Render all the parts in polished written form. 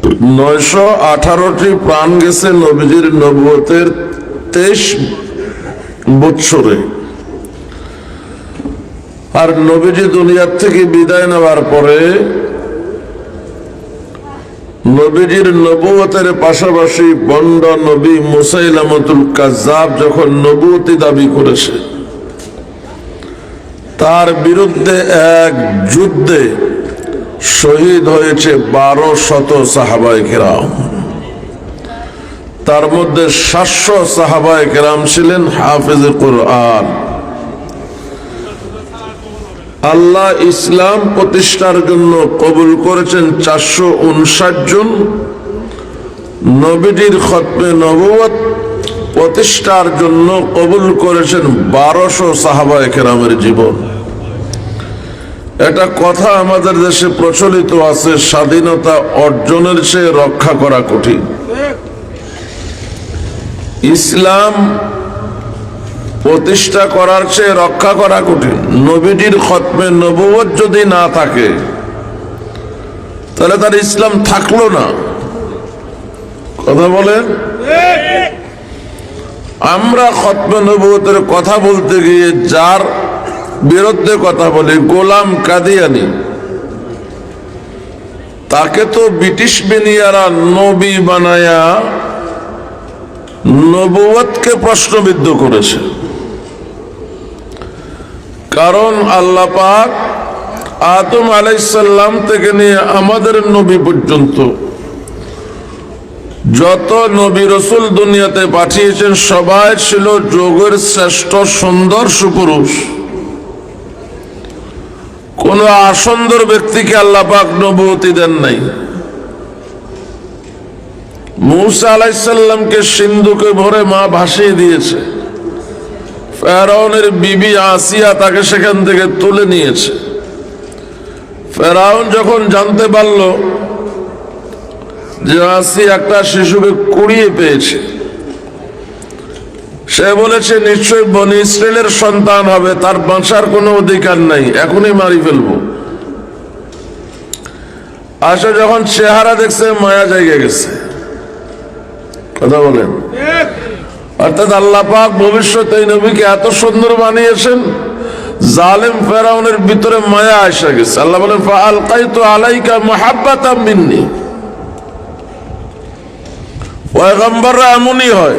918টি প্রাণ গেছে নবীজির নবুয়তের 23 বছরে। আর নবীজি দুনিয়ার থেকে বিদায় নেওয়ার পরে নবীজির নবুয়তের পাশাপাশি বন্ড নবী মুসাইলামতুল কাজ্জাব যখন নবুয়তি দাবি করেছে, তার বিরুদ্ধে এক যুদ্ধে শহীদ হয়েছে 1200 সাহাবায়ে কেরাম। তার মধ্যে 700 সাহাবায়ে কেরাম ছিলেন হাফেজে কুরআন। আল্লাহ ইসলাম প্রতিষ্ঠার জন্য কবুল করেছেন 459 জন। নবীজির খতমে নবুয়ত প্রতিষ্ঠার জন্য কবুল করেছেন 1200 সাহাবায়ে কেরামের জীবন। এটা কথা আমাদের দেশে প্রচলিত আছে, স্বাধীনতা অর্জনের চেয়ে রক্ষা করা কঠিন। ইসলাম প্রতিষ্ঠা করার চেয়ে রক্ষা করা কঠিন। নবীজির খতমে নবুয়ত যদি না থাকে তাহলে তার ইসলাম থাকলো না। কথা বলেন। আমরা খতমে নবুয়তের কথা বলতে গিয়ে যার বিরুদ্ধে কথা বলি, গোলাম কাদিয়ানি, তাকে তো ব্রিটিশ বেনিয়ারা নবী বানায়া নবুয়তকে প্রশ্নবিদ্ধ করেছে। কারণ আল্লাহ পাক আদম আলাইহিস সালাম থেকে নিয়ে আমাদের নবী পর্যন্ত যত নবী রাসূল দুনিয়াতে পাঠিয়েছেন সবাই ছিল যুগের শ্রেষ্ঠ সুন্দর সুপুরুষ। কোন আসুন্দর ব্যক্তিকে আল্লাহ পাক নবুয়তি দেন নাই। মূসা আলাইহিস সালামকে সিন্ধুকে ভরে মা ভাসিয়ে দিয়েছে। ফেরাউনের বিবি আসিয়া তাকে সেখান থেকে তুলে নিয়েছে। ফেরাউন যখন জানতে পারল যে আসিয়া একটা শিশুকে কুড়িয়ে পেয়েছে, সে বলেছে নিশ্চয় বনি ইসরাইলের সন্তান হবে, তার বাঁচার কোনো অধিকার নাই, এখনই মারি ফেলবো। আসে যখন চেহারা দেখছে মায়া জায়গা গেছে। কথা বলেন। অর্থাৎ আল্লাহ পাক ভবিষ্যতে এই নবীকে এত সুন্দর বানিয়েছেন, জালেম ফেরাউনের ভিতরে মায়া এসে গেছে। আল্লাহ বলেন ফাআলকাইতু আলাইকা মুহাব্বাতাম মিন্নি। পয়গম্বররা এমনই হয়।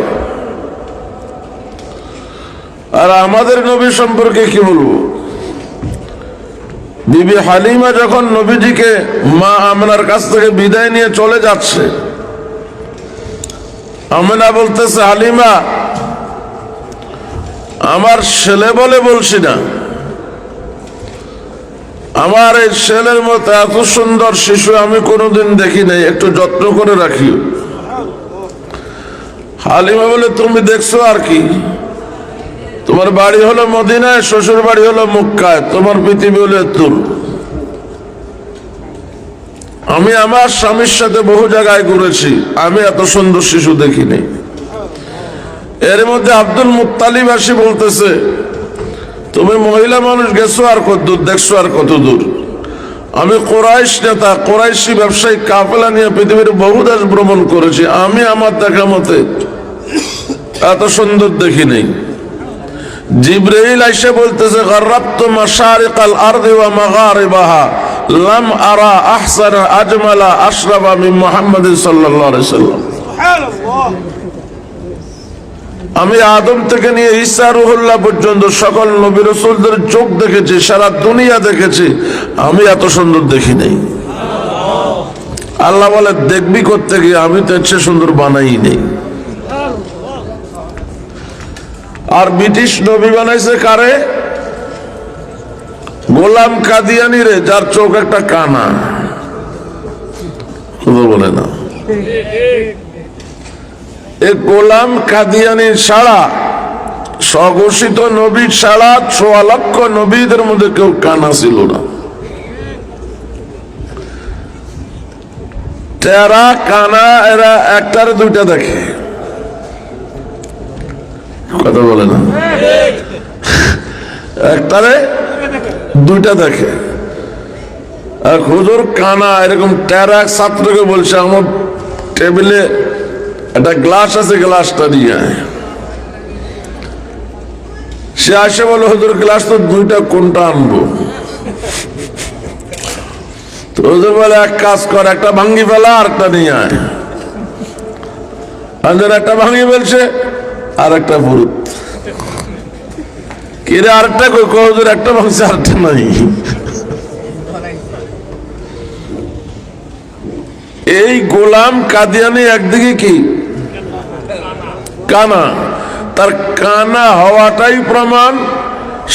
আর আমাদের নবী সম্পর্কে কি বলবো? বিবি হালিমা যখন নবীজিকে মা আমেনার কাছ থেকে বিদায় নিয়ে চলে যাচ্ছে, আমেনা বলতেছে, হালিমা আমার ছেলে বলে বলছি না, আমার এই ছেলের মতো এত সুন্দর শিশু আমি কোনোদিন দেখি নাই, একটু যত্ন করে রাখিও। হালিমা বলে তুমি দেখছো আর কি, তোমার বাড়ি হলো মদিনায়, শ্বশুর বাড়ি হলো মক্কায়, তোমার পৃথিবী হলো তুল। আমি আমার স্বামীর সাথে বহু জায়গায় ঘুরেছি, আমি এত সুন্দর শিশু দেখিনি। এর মধ্যে আব্দুল মুত্তালিব আসি বলতেছে, তুমি মহিলা মানুষ গেছো আর কত দূর, দেখছো আর কত দূর। আমি কোরাইশ নেতা, কোরাইশি ব্যবসায়ী কাফেলা নিয়ে পৃথিবীর বহু দেশ ভ্রমণ করেছি, আমি আমার দেখা মতে এত সুন্দর দেখি নেই। জিবরাইল আইসা বলতেছে, গাররাবতু মাশারিকাল আরদি ওয়া মাগারিবাহা লাম আরা আহসানা আজমালা আশরাফা মিন মুহাম্মাদিন সাল্লাল্লাহু আলাইহি সাল্লাম। সুবহানাল্লাহ। আমি আদম থেকে নিয়ে ঈসা রুহুল্লাহ পর্যন্ত সকল নবী রাসূলদের চোখ দেখেছি, সারা দুনিয়া দেখেছি, আমি এত সুন্দর দেখি নাই। আল্লাহ বলে দেখবি করতে গিয়ে আমি তো এর সুন্দর বানাই নেই। আর ব্রিটিশ নবী বানাইছে কারে? গোলাম কাদিয়ানি রে, যার চোখ একটা কানা। বলে না এ গোলাম কাদিয়ানি ছাড়া, স্বঘোষিত নবী ছাড়া 6 লক্ষ নবীদের মধ্যে কেউ কানা ছিল না। তেরা কানা এরা একটারে দুইটা দেখে। কথা বলে না, একটারে দুইটা দেখে। এক হুজুর কানা এরকম টেরা এক ছাত্রকে বলছে, আমার টেবিলে একটা গ্লাস আছে, গ্লাসটা নিয়ে আয়। সে আসে বলে, হুজুর গ্লাস তো দুইটা, কোনটা আনবো? তো হুজুর বলে, এক কাজ কর, একটা ভাঙ্গি ফেলা আর একটা নিয়ে আয়। একটা ভাঙ্গি ফেলছে আর একটা ফুরুত। কিরে আরেকটা কই? হুজুর একটা ভাঙছে আরেকটা নাই। এই গোলাম কাদিয়ানি একদিকে কি কানা, তার কানা হওয়াটাই প্রমাণ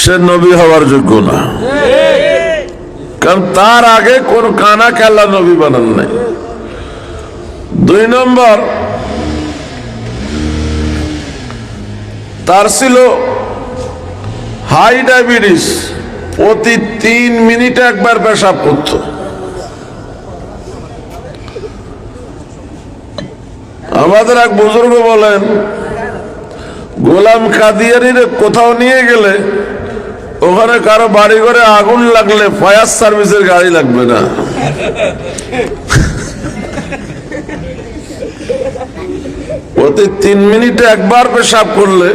সে নবী হওয়ার যোগ্য না, কারণ তার আগে কোন কানা খেলা নবী বানান নাই। 2 নম্বর, তার ছিল হাই ডায়াবেটিস, প্রতি 3 মিনিটে একবার পেশাব করত। আমাদের এক বুজুর্গ বলেন, গোলাম কাদিয়ানির কোথাও নিয়ে গেলে ওখানে কারো বাড়ি ঘরে আগুন লাগলে ফায়ার সার্ভিসের গাড়ি লাগবে না। প্রতি 3 মিনিটে একবার পেশাব করলে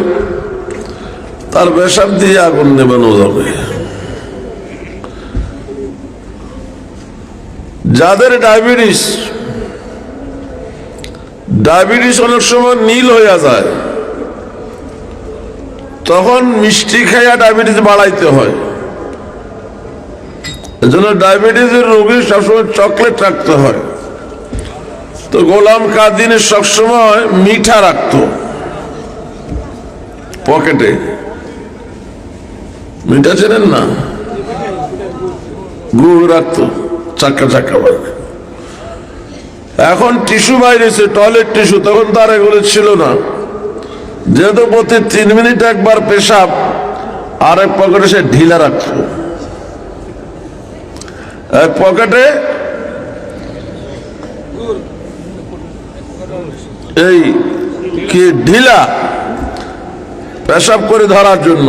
তার পেশাব দিয়ে আগুন নেবানো যাবে। যাদের ডায়াবেটিস অনেক সময় নীল হয়ে যায়, তখন মিষ্টি খাইয়া ডায়াবেটিস বাড়াইতে হয়। এজন্য ডায়াবেটিসের রোগী সবসময় চকলেট রাখতে হয়। তো গোলাম কাদিয়ানি সবসময় মিঠা রাখতো পকেটে। মিঠা চেনেন না? গুড় রাখতো চাক্কা চাক্কা। এখন টিস্যু বাইরেছে, টয়লেট টিস্যু, তখন তার এগুলো ছিল না। যেহেতু প্রতি 3 মিনিট একবার পেশাব, আরেক পকেটে সে ঢিলা রাখত। এক পকেটে এই কি ঢিলা পেশাব করে ধরার জন্য,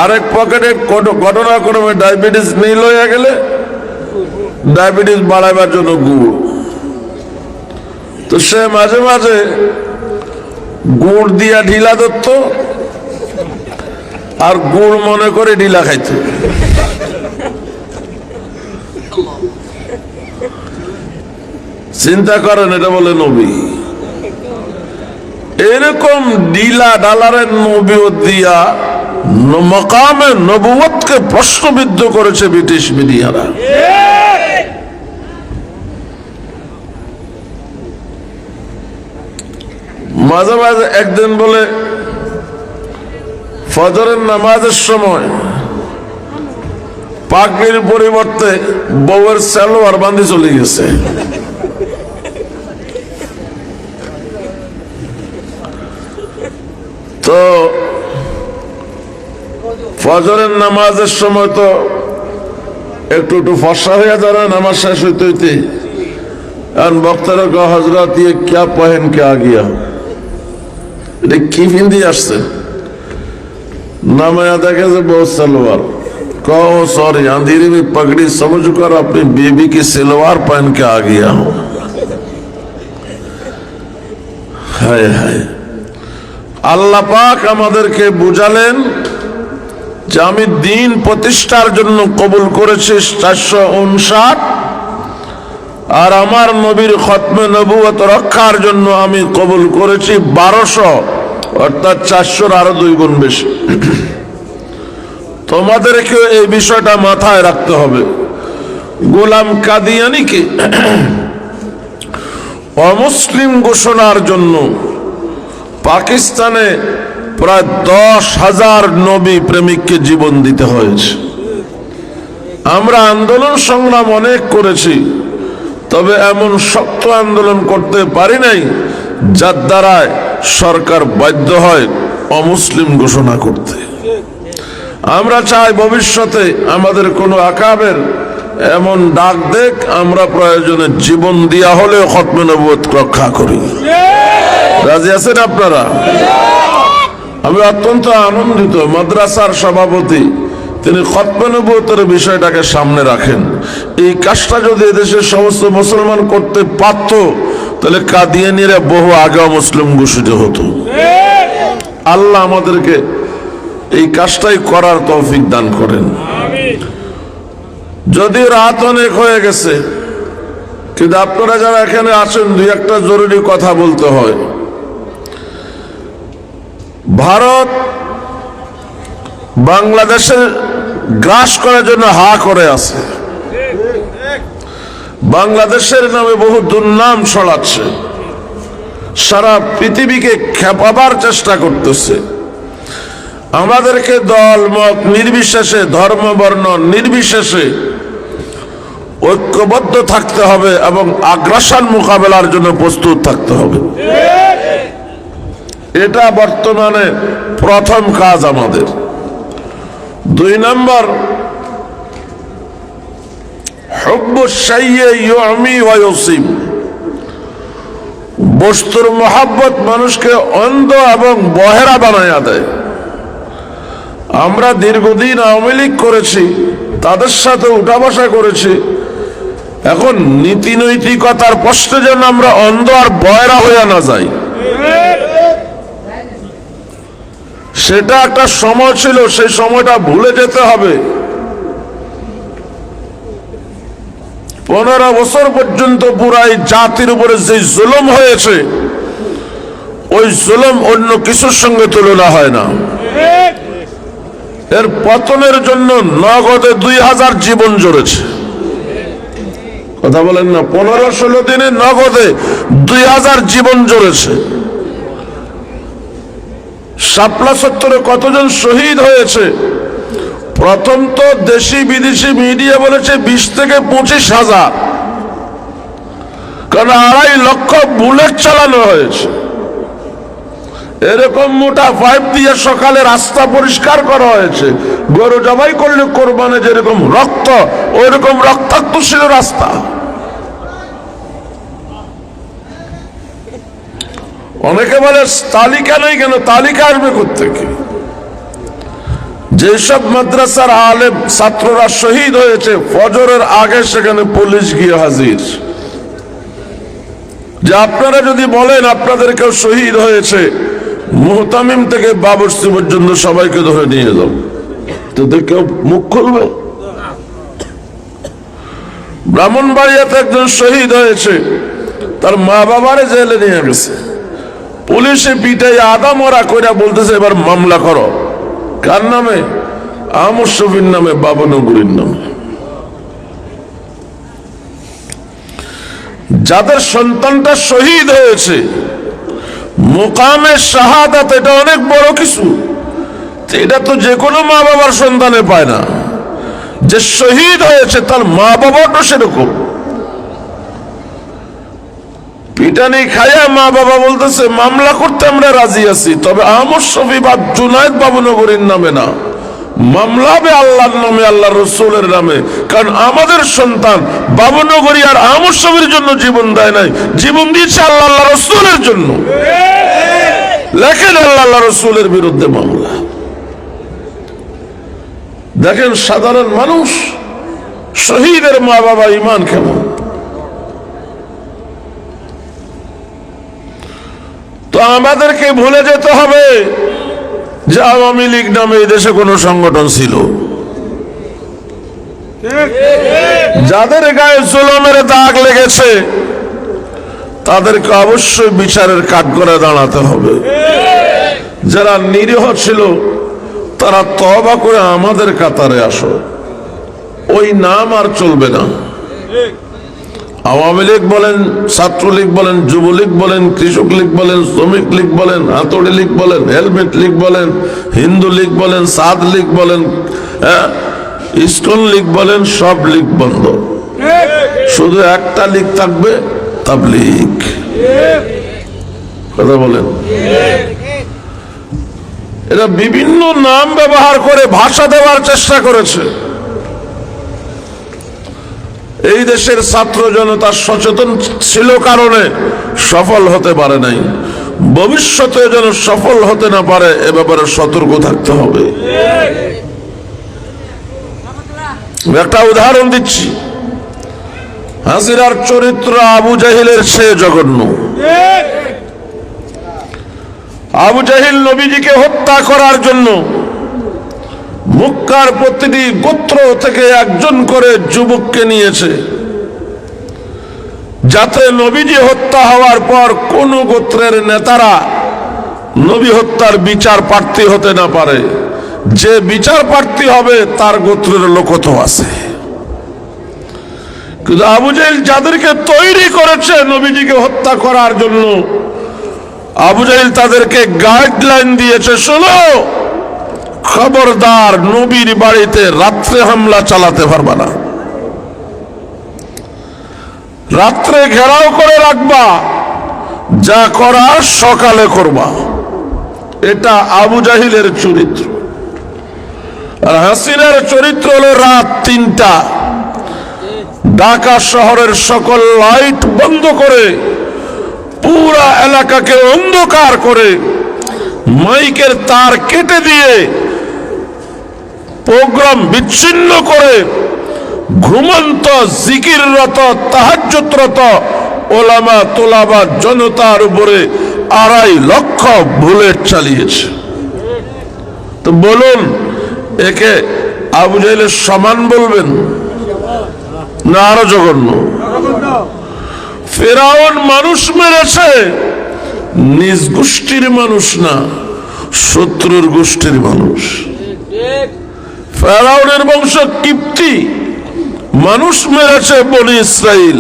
আরেক পকেটে ঘটনাক্রমে ডায়াবেটিস নীল হয়ে গেলে ডায়াবেটিস বাড়াবার জন্য গুড়। তো সে মাঝে মাঝে গুড় দিয়া ঢিলা ধরত, আর গুড় মনে করে ঢিলা খাইত। চিন্তা করেন, এটা বলে নবী। এরকম ঢিলা ডালারের নবীয়ত দিয়া মকামে নবুয়তকে প্রশ্নবিদ্ধ করেছে ব্রিটিশ মিডিয়ারা। মাঝে মাঝে একদিন বলে ফজরের নামাজের সময় পাগড়ির পরিবর্তে বউয়ের সালোয়ার বাঁধি চলে গেছে। তো ফজরের নামাজের সময় তো একটু একটু ফর্সা হয়ে যাবে নামাজ শেষ হইতে হইতে। এখন বক্তারা কহ, হজরত ये क्या पहन के आ गया? এটা কি পিন্দি আসছে? नाम याद है बहुत सलवार। कहो सॉरी, अंधेरे में पगड़ी समझकर अपनी बीबी की सलवार पहन के आ गया हूं। हाय हाय, আল্লাহ পাক আমাদেরকে বুঝালেন যে আমি দ্বীন প্রতিষ্ঠার জন্য কবুল করেছি 459, আর আমার নবীর খতমে নবুয়ত রক্ষার জন্য আমি কবুল করেছি 1200, অর্থাৎ 400 আরো 2 গুণ বেশি। তোমাদেরকে এই বিষয়টা মাথায় রাখতে হবে। গোলাম কাদিয়ানিকে অমুসলিম ঘোষণার জন্য পাকিস্তানে প্রায় 10,000 নবী প্রেমিককে জীবন দিতে হয়েছে। আমরা আন্দোলন সংগ্রাম অনেক করেছি, তবে এমন শক্ত আন্দোলন করতে পারি নাই যার দ্বারায় সরকার বাধ্য হয় অমুসলিম ঘোষণা করতে। আমরা চাই ভবিষ্যতে আমাদের কোনো আকাবের এমন ডাক দেখ, আমরা প্রয়োজনে জীবন দিয়া হলেও খতমে নবুয়ত রক্ষা করি। রাজি আছেন আপনারা? আমি অত্যন্ত আনন্দিত, মাদ্রাসার সভাপতি তিনি খতমে নবুয়তের বিষয়টাকে সামনে রাখেন। এই কাজটা যদি এদেশের সমস্ত মুসলমান করতে পারত, তাহলে কাদিয়ানীরা বহু আগে মুসলিম ঘোষিত হতো। আল্লাহ আমাদেরকে এই কাজটাই করার তৌফিক দান করেন। যদিও রাত অনেক হয়ে গেছে, কিন্তু আপনারা যারা এখানে আছেন, দুই একটা জরুরি কথা বলতে হয়। ভারত বাংলাদেশের গ্রাস করার জন্য হা করে আছে। বাংলাদেশের নামে বহু দুর্নাম ছড়াচ্ছে, সারা পৃথিবীকে খেপাবার চেষ্টা করতেছে। আমাদেরকে দল মত নির্বিশেষে, ধর্ম বর্ণ নির্বিশেষে ঐক্যবদ্ধ থাকতে হবে এবং আগ্রাসন মোকাবেলার জন্য প্রস্তুত থাকতে হবে। এটা বর্তমানে প্রথম কাজ আমাদের। 2 নম্বর, হুব্বু শাইয়্যি ইউমি ওয়া ইউসিব। বস্তুর মহব্বত মানুষকে অন্ধ এবং বহেরা বানায়া দেয়। আমরা দীর্ঘদিন আওয়ামী লীগ করেছি, তাদের সাথে উঠা বসা করেছি। এখন নীতি নৈতিকতার প্রশ্নে যেন আমরা অন্ধ আর বহেরা হইয়া না যাই। সেটা একটা সময় ছিল, সেই সময়টা ভুলে যেতে হবে। 15 বছর পর্যন্ত পুরাই জাতির উপরে যে জুলুম হয়েছে, ওই জুলুম অন্য কিছুর সঙ্গে তুলনা হয় না। এর পতনের জন্য নগদে 2000 জীবন জড়েছে। কথা বলেন না? 15-16 দিনে নগদে 2000 জীবন জড়েছে। শাপলা চত্বরে কতজন শহীদ হয়েছে? প্রথম তো দেশি বিদেশি মিডিয়া বলেছে 20 থেকে 25,000, কারণ 2.5 লক্ষ বুলেট চালানো হয়েছে। এরকম মোটা পাইপ দিয়ে সকালে রাস্তা পরিষ্কার করা হয়েছে। গরু জবাই করলে কোরবানে যেরকম রক্ত, ওইরকম রক্তাক্ত ছিল রাস্তা। অনেকে বলে তালিকা নেই কেন? তালিকা আসবে কোত্থেকে? যেসব মাদ্রাসার আলেম ছাত্ররা শহীদ হয়েছে, ফজরের আগে সেখানে পুলিশ গিয়ে হাজির। যে আপনারা যদি বলেন আপনাদের কেউ শহীদ হয়েছে, মুহতামিম থেকে বাবরসি পর্যন্ত সবাইকে ধরে নিয়ে যাও, তো কেউ মুখ খুলবে? ব্রাহ্মণবাড়িয়াতে একজন শহীদ হয়েছে, তার মা বাবারে জেলে নিয়ে গেছে। পুলিশে পিটাই আদা মরা কইরা বলতেছে এবার মামলা করো। কার নামে? আমর শফির নামে, বাবনগরীর নামে। যাদের সন্তানটা শহীদ হয়েছে, মুকামে শাহাদাত, এটা অনেক বড় কিছু। এটা তো যে কোনো মা বাবার সন্তানে পায় না। যে শহীদ হয়েছে তার মা বাবাটা সেরকম। পিটানি খাইয়া মা বাবা বলতেছে মামলা করতে আমরা রাজি আছি, তবে আমর শফি বা জুনায়েদ বাবনগরীর নামে না, মামলা হবে আল্লাহর নামে, আল্লাহ রসুলের নামে। কারণ আমাদের সন্তান বাবনগরী আর আমর শফির জন্য জীবন দেয় নাই, জীবন দিয়েছে আল্লাহ রসুলের জন্য। লেখেন আল্লাহ রসুলের বিরুদ্ধে মামলা। দেখেন সাধারণ মানুষ, শহীদের মা বাবা ইমান কেমন। তো আমাদেরকে ভুলে যেতে হবে যে আওয়ামী লীগ নামে এই দেশে কোন সংগঠন ছিল। যাদের গায়ে জুলুমের দাগ লেগেছে তাদেরকে অবশ্যই বিচারের কাঠগড়ায় দাঁড়াতে হবে। যারা নিরীহ ছিল তারা তওবা করে আমাদের কাতারে আসো। ওই নাম আর চলবে না। আওয়ামী লীগ বলেন, ছাত্রলীগ বলেন, যুবলীগ বলেন, কৃষক লীগ বলেন, শ্রমিক লীগ বলেন, হাতুড়ি লীগ বলেন, হেলমেট লীগ বলেন, হিন্দু লীগ বলেন, সাদ লীগ বলেন, ইস্কন লীগ বলেন, সব লীগ বন্ধ। শুধু একটা লীগ থাকবে, তাবলীগ। কথা বলেন? এরা বিভিন্ন নাম ব্যবহার করে ভাষা দেওয়ার চেষ্টা করেছে। এই দেশের ছাত্র জনতা সচেতন ছিল কারণে সফল হতে পারে নাই। ভবিষ্যতে যেন সফল হতে না পারে এ ব্যাপারে সতর্ক থাকতে হবে। একটা উদাহরণ দিচ্ছি, হাসিনার চরিত্র আবু জাহিলের চেয়ে জঘন্য। আবু জাহিল নবীজিকে হত্যা করার জন্য মক্কার প্রতিটি গোত্র থেকে একজন করে যুবককে নিয়েছে, যাতে নবীজি হত্যা হওয়ার পর কোন গোত্রের নেতারা নবী হত্যার বিচার প্রার্থী হতে না পারে। যে বিচার প্রার্থী হবে তার গোত্রের লোকত আছে। কিন্তু আবু জাহিল যাদেরকে তৈরি করেছে নবীজিকে হত্যা করার জন্য, আবু জাহিল তাদেরকে গাইডলাইন দিয়েছে, শোনো, খবরদার নবীর বাড়িতে রাত্রে হামলা চালাতে পারবা না, রাত্রে ঘেরাও করে রাখবা, যা করার সকালে করবা। এটা আবু জাহিলের চরিত্র। আর হাসিনার চরিত্র হলো রাত ৩টা, ঢাকা শহরের সকল লাইট বন্ধ করে, পুরা এলাকাকে অন্ধকার করে, মাইকের তার কেটে দিয়ে, প্রোগ্রাম বিচ্ছিন্ন করে, ঘুমন্ত জিকিররত তাহাজ্জুদরত ওলামা তোলাবা জনতার উপরে ২.৫ লক্ষ বুলেট চালিয়েছে। তো বলুন, একে আবু জাহেলের সমান বলবেন না আরো জঘন্য? ফেরাউন মানুষ মেরেছে, নিজ গোষ্ঠীর মানুষ না, শত্রুর গোষ্ঠীর মানুষ। ফেরাউনের বংশ কিপ্তি মানুষ মেরেছে বনি ইসরাইল,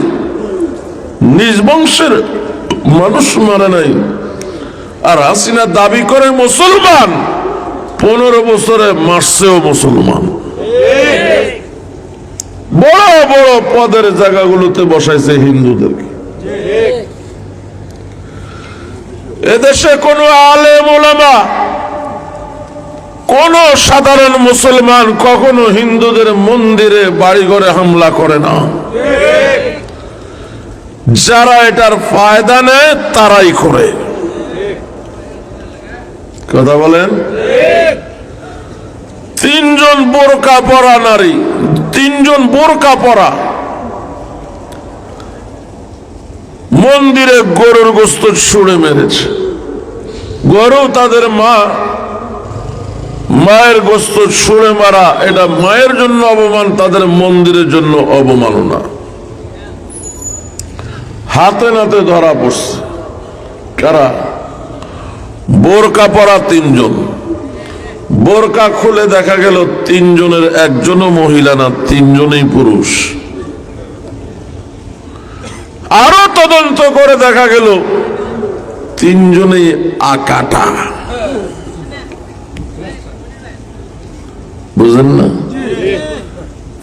নিজ বংশের মানুষ মারে নাই। আর হাসিনা দাবি করে মুসলমান, 15 বছরে মারছেও মুসলমান। বড় বড় পদের জায়গাগুলোতে বসাইছে হিন্দুদেরকে। এদেশে কোন আলেম ওলামা, কোন সাধারণ মুসলমান কখনো হিন্দুদের মন্দিরে বাড়িঘরে হামলা করে না। যারা এটার ফায়দা নেয় তারাই করে। কথা বলেন? 3 জন বোরকা পরা নারী, 3 জন বোরকা পরা মন্দিরে গরুর গোশত ছুঁড়ে মেরেছে। গরু তাদের মায়ের গোশত ছুঁড়ে মারা, এটা মায়ের জন্য অপমান, তাদের মন্দিরের জন্য অবমাননা। হাতে নাতে ধরা পড়ছে কারা? বোরকা পরা 3 জন। বোরকা খুলে দেখা গেল 3 জনের একজনও মহিলা না, 3 জনই পুরুষ। আরো তদন্ত করে দেখা গেল 3 জনই আকাটা। বুঝলেন না?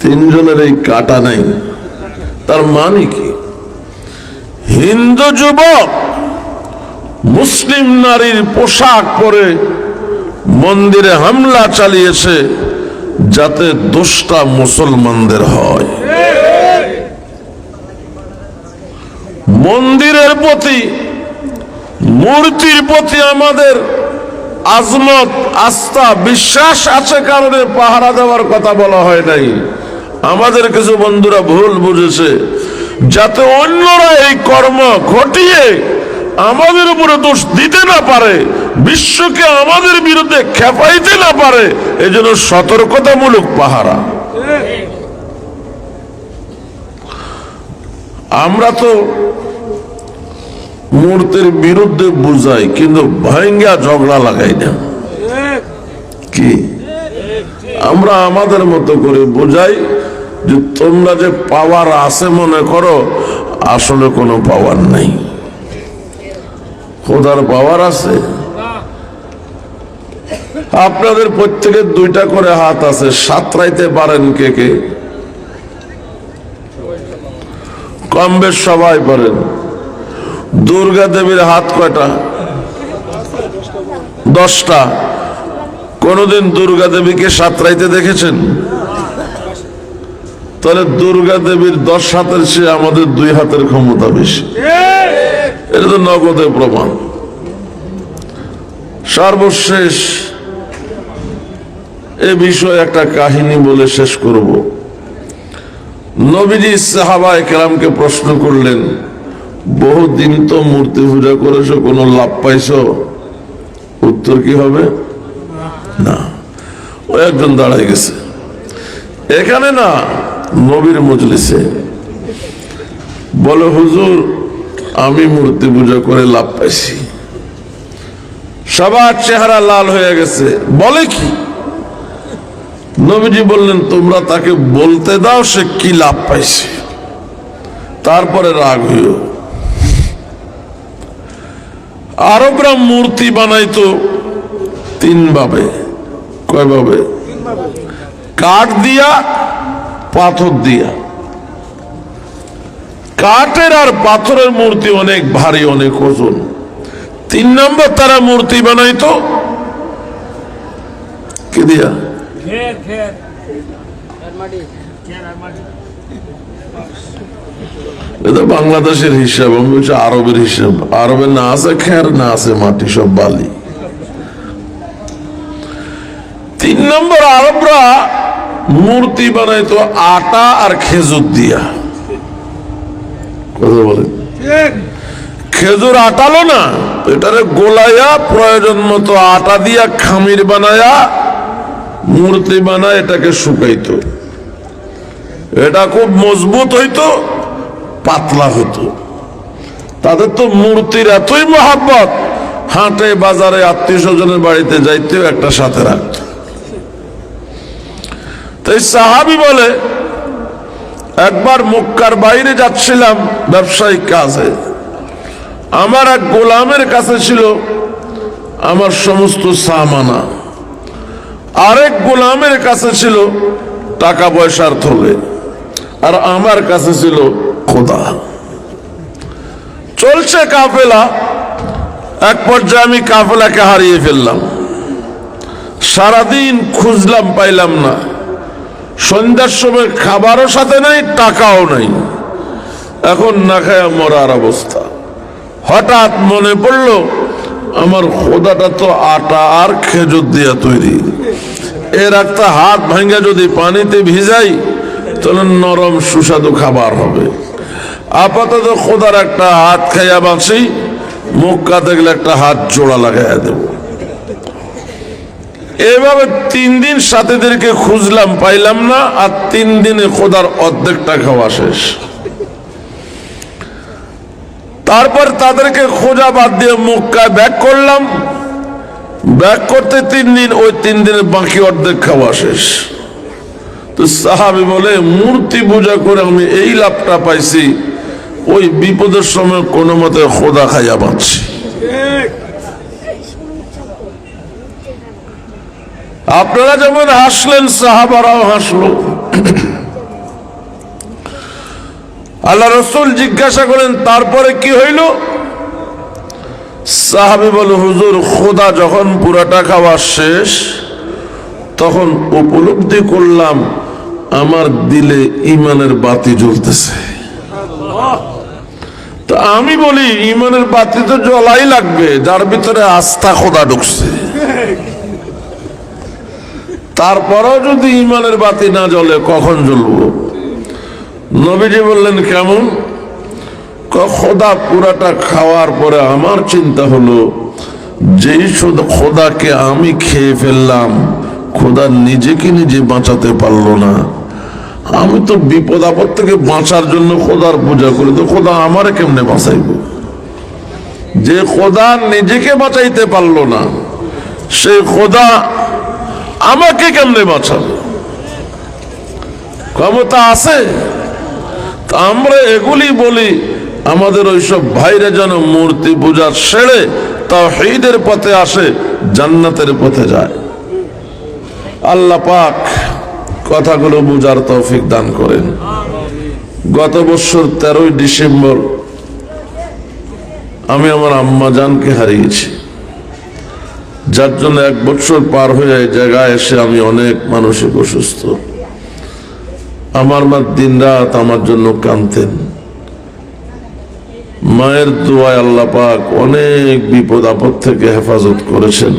3 জনের এই কাটা নাই। তার মানে কি? হিন্দু যুবক মুসলিম নারীর পোশাক পরে মন্দিরে হামলা চালিয়েছে, যাতে দোষটা মুসলমানদের হয়। মন্দিরের প্রতি, মূর্তির প্রতি আমাদের আজমত, আস্থা, বিশ্বাস আছে কারণে পাহারা দেওয়ার কথা বলা হয় নাই। আমাদের কিছু বন্ধুরা ভুল বুঝেছে, যাতে অন্যরা এই কর্ম ঘটিয়ে আমাদের উপরে দোষ দিতে না পারে, বিশ্বকে আমাদের বিরুদ্ধে খেপাইতে না পারে, এজন্য সতর্কতামূলক পাহারা। আমরা তো মূর্তির বিরুদ্ধে বুঝাই, কিন্তু ভাঙ্গা ঝগড়া লাগাই না। কি আমরা আমাদের মতো করে বুঝাই যে তোমরা যে পাওয়ার আছে মনে করো, আসলে কোনো পাওয়ার নাই। খোদার পাওয়ার আছে। আপনাদের প্রত্যেকের 2টা করে হাত আছে, সাঁতরাইতে পারেন কে কে? কম বেশ সবাই পারেন। দুর্গা দেবীর হাত কয়টা? 10টা। কোনদিন দুর্গা দেবীকে সাঁতরাইতে দেখেছেন? তাহলে দুর্গা দেবীর 10 হাতের চেয়ে আমাদের 2 হাতের ক্ষমতা বেশি। এটা তো নগদে প্রমাণ। সর্বশেষ এ বিষয়ে একটা কাহিনী বলে শেষ করব। নবীজি সাহাবায়ে কেরামকে প্রশ্ন করলেন, বহুদিন তো মূর্তি পূজা করেছো, কোনো লাভ পাইছো? উত্তর কি হবে? না। ও একজন দাঁড়ায় গেছে, এখানে না, নবীর মজলিসে, বলে, হুজুর আমি মূর্তি পূজা করে লাভ পাইছি। সবার চেহারা লাল হয়ে গেছে। বলে কি? নবীজি বললেন, তোমরা তাকে বলতে দাও সে কি লাভ পাইছে, তারপরে রাগ হইও। আরবরা মূর্তি বানাইতো তিন ভাবে। কয় ভাবে? কাঠ দিয়া, পাথর দিয়া। কাঠের আর পাথরের মূর্তি অনেক ভারী, অনেক ওজন। 3 নম্বর তারা মূর্তি বানাইতো কি দিয়া? এটা বাংলাদেশের হিসাব, আমি বলছি আরবের হিসাব। আরবে না আছে খের, না আছে মাটি, সব বালি। 3 নম্বর আরবরা মূর্তি বানাইতো আটা আর খেজুর দিয়া। কথা বলেন? খেজুর আটালো না, এটারে গোলাইয়া প্রয়োজন মতো আটা দিয়া খামির বানায়া মূর্তি বানায় এটাকে শুকাইতো। এটা খুব মজবুত হইতো, পাতলা হইতো। তাদের তো মূর্তির এতই মহাব্বত, হাটে বাজারে আত্মীয় স্বজনের বাড়িতে যাইতেও একটা সাথে রাখত। তাই সাহাবী বলে, একবার মক্কার বাইরে যাচ্ছিলাম ব্যবসায়িক কাজে, আমার এক গোলামের কাছে ছিল আমার সমস্ত সামানা, আরেক গোলামের কাছে ছিল টাকা পয়সার থলে, আর আমার কাছে ছিল খোদা। চলছে কাফেলা, এক পর্যায়ে আমি কাফেলাকে হারিয়ে ফেললাম। সারাদিন খুঁজলাম, পাইলাম না। সন্ধ্যার সময় খাবারও সাথে নাই, টাকাও নাই। এখন না খায়া মরার অবস্থা। হঠাৎ মনে পড়লো, আমার খোদাটা তো আটা আর খেজুর দিয়া তৈরি। এর একটা হাত ভাঙ্গা যদি পানিতে ভিজাই তাহলে নরম সুস্বাদু খাবার হবে। আপাতত খোদার একটা হাত খাইয়া বাঁচি, মক্কা দেখলে একটা হাত জোড়া লাগাইয়া দেব। এভাবে 3 দিন সাথীদেরকে খুঁজলাম, পাইলাম না। আর 3 দিনে খোদার অর্ধেকটা খাওয়া শেষ। তারপর তাদেরকে খোঁজা বাদ দিয়ে মক্কায় ব্যাক করলাম। ব্যাক করতে 3 দিন, ওই 3 দিনের বাকি অর্ধেক খাওয়া শেষ। তো সাহাবী বলে, মূর্তি পূজা করে আমি এই লাভটা পাইছি, ওই বিপদের সময় কোনো মতে খোদা খাইয়া বাঁচছি। আপনারা যেমন হাসলেন, সাহাবারাও হাসলো। আল্লাহ রাসূল জিজ্ঞাসা করেন, তারপরে কি হইল? সাহাবী বলে, হুজুর খোদা যখন পুরাটা খাওয়া শেষ, তখন উপলব্ধি করলাম আমার দিলে ঈমানের বাতি জ্বলতেছে। তো আমি বলি, ঈমানের বাতি তো জ্বলাই লাগবে, যার ভিতরে আস্থা খোদা ঢুকছে। তারপরেও যদি ঈমানের বাতি না জ্বলে, কখন জ্বলবো? নবীজি বললেন, কেমন? খোদা পুরাটা খাওয়ার পরে আমার চিন্তা হলো, যেই খোদাকে আমি খেয়ে ফেললাম, খোদা নিজেকে নিজে বাঁচাতে পারলো না। আমি তো বিপদ আপদ থেকে বাঁচার জন্য খোদার পূজা করি, তো খোদা আমারে কেমনে বাঁচাইব? যে খোদা নিজেকে বাঁচাইতে পারলো না, সেই খোদা আমাকে কেমনে বাঁচাবে? ক্ষমতা আছে? আমরা এগুলি বলি, আমাদের ওইসব ভাইরা যেন মূর্তি পূজার ছেড়ে তাওহীদের পথে আসে, জান্নাতের পথে যায়। আল্লাহ পাক কথাগুলো বুঝার তৌফিক দান করেন। গত বছর 13ই ডিসেম্বর আমি আমার আম্মা জানকে হারিয়েছি, যার জন্য 1 বছর পার হয়ে এই জায়গায় এসে আমি অনেক মানসিক অসুস্থ। আমার মা দিন রাত আমার জন্য কাঁদতেন। মায়ের দোয়ায় আল্লাহ পাক অনেক বিপদ আপদ থেকে হেফাজত করেছেন।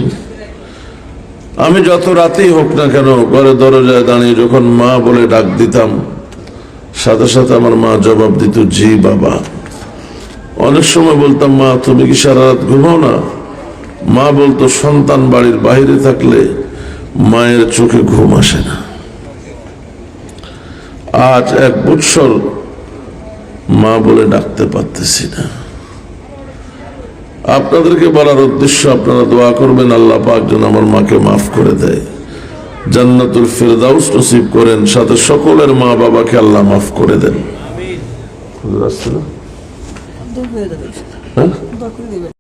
আমি যত রাতেই হোক না কেন, ঘরে দরজায় দাঁড়িয়ে যখন মা বলে ডাক দিতাম, সাথে সাথে আমার মা জবাব দিত, জি বাবা। অনেক সময় বলতাম, মা তুমি কি সারা রাত ঘুমাও না? মা বলতো, সন্তান বাড়ির বাইরে থাকলে মায়ের চোখে ঘুম আসে না। আজ 1 বৎসর মা বলে ডাকতে পারতেছি না। আপনাদেরকে বলার উদ্দেশ্য, আপনারা দোয়া করবেন আল্লাহ পাক যেন আমার মাকে মাফ করে দেয়, জান্নাতুল ফিরদাউস নসিব করেন, সাথে সকলের মা বাবাকে আল্লাহ মাফ করে দেন। আমিন। হুজুর আসছে না? দোয়া করে দেবেন। হ্যাঁ? দোয়া করে দেবেন।